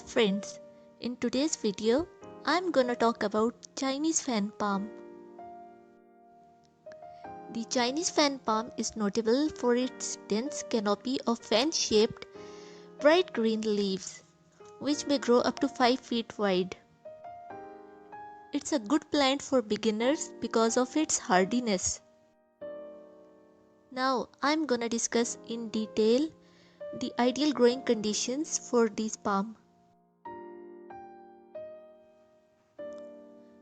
friends, in today's video, I'm gonna talk about Chinese fan palm. The Chinese fan palm is notable for its dense canopy of fan-shaped, bright green leaves, which may grow up to 5 feet wide. It's a good plant for beginners because of its hardiness. Now, I'm gonna discuss in detail the ideal growing conditions for this palm.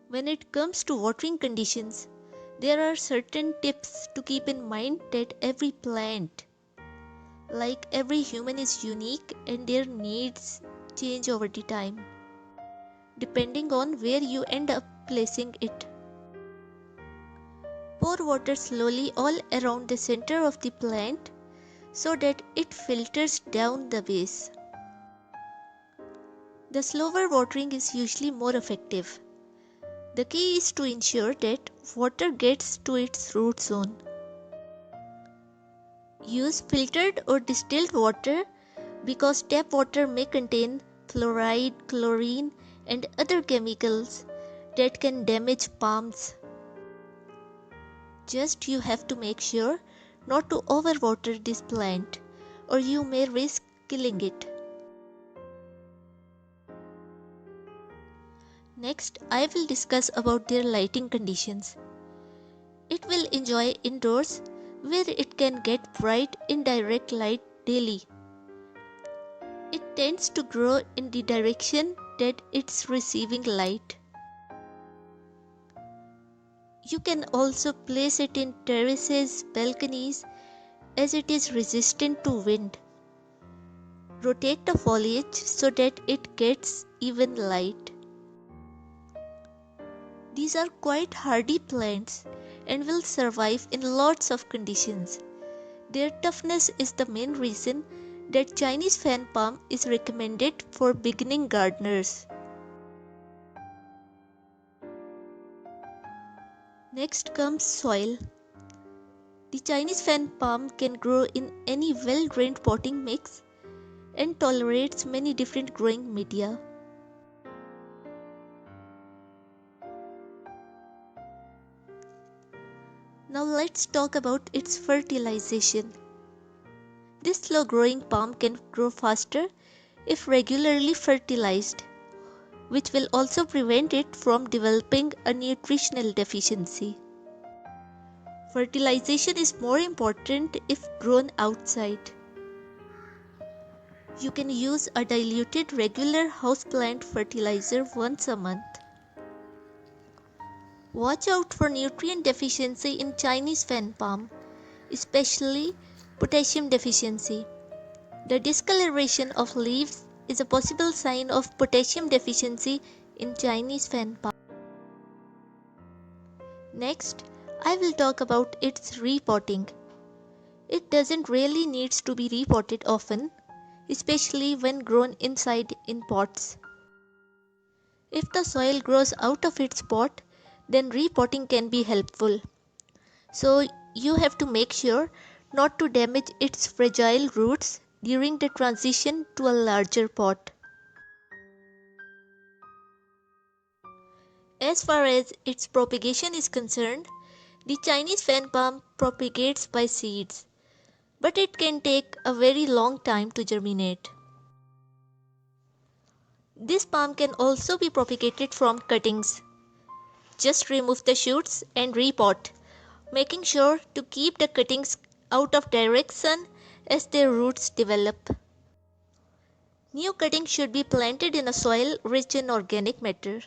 When it comes to watering conditions, there are certain tips to keep in mind that every plant, like every human, is unique and their needs change over the time, depending on where you end up placing it. Pour water slowly all around the center of the plant so that it filters down the base. The slower watering is usually more effective. The key is to ensure that water gets to its root zone. Use filtered or distilled water because tap water may contain fluoride, chlorine, and other chemicals that can damage palms. Just you have to make sure not to overwater this plant, or you may risk killing it. Next, I will discuss about their lighting conditions. It will enjoy indoors where it can get bright indirect light daily. It tends to grow in the direction that it's receiving light. You can also place it in terraces, balconies, as it is resistant to wind. Rotate the foliage so that it gets even light. These are quite hardy plants and will survive in lots of conditions. Their toughness is the main reason that Chinese fan palm is recommended for beginning gardeners. Next comes soil. The Chinese fan palm can grow in any well-drained potting mix and tolerates many different growing media. Now let's talk about its fertilization. This slow-growing palm can grow faster if regularly fertilized, which will also prevent it from developing a nutritional deficiency. Fertilization is more important if grown outside. You can use a diluted regular houseplant fertilizer once a month. Watch out for nutrient deficiency in Chinese fan palm, especially potassium deficiency. The discoloration of leaves is a possible sign of potassium deficiency in Chinese fan palm. Next, I will talk about its repotting. It doesn't really need to be repotted often, especially when grown inside in pots. If the soil grows out of its pot, then repotting can be helpful. So you have to make sure not to damage its fragile roots during the transition to a larger pot. As far as its propagation is concerned, the Chinese fan palm propagates by seeds, but it can take a very long time to germinate. This palm can also be propagated from cuttings. Just remove the shoots and repot, making sure to keep the cuttings out of direct sun as their roots develop. New cuttings should be planted in a soil rich in organic matter.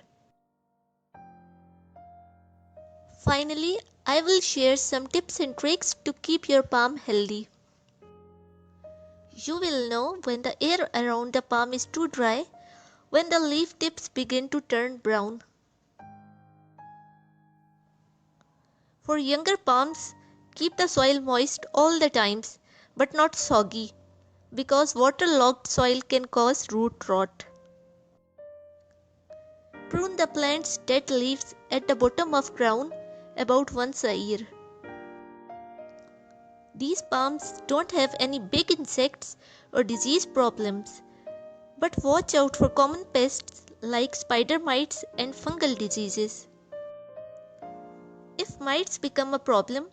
Finally, I will share some tips and tricks to keep your palm healthy. You will know when the air around the palm is too dry, when the leaf tips begin to turn brown. For younger palms, keep the soil moist all the times, but not soggy, because waterlogged soil can cause root rot. Prune the plant's dead leaves at the bottom of ground about once a year. These palms don't have any big insects or disease problems, But watch out for common pests like spider mites and fungal diseases. If mites become a problem,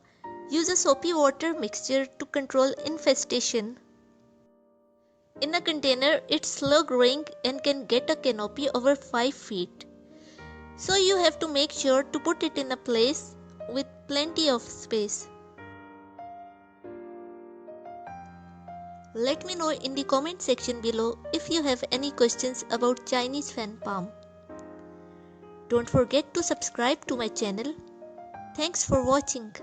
use a soapy water mixture to control infestation. In a container, it's slow growing and can get a canopy over 5 feet. So you have to make sure to put it in a place with plenty of space. Let me know in the comment section below if you have any questions about Chinese fan palm. Don't forget to subscribe to my channel. Thanks for watching.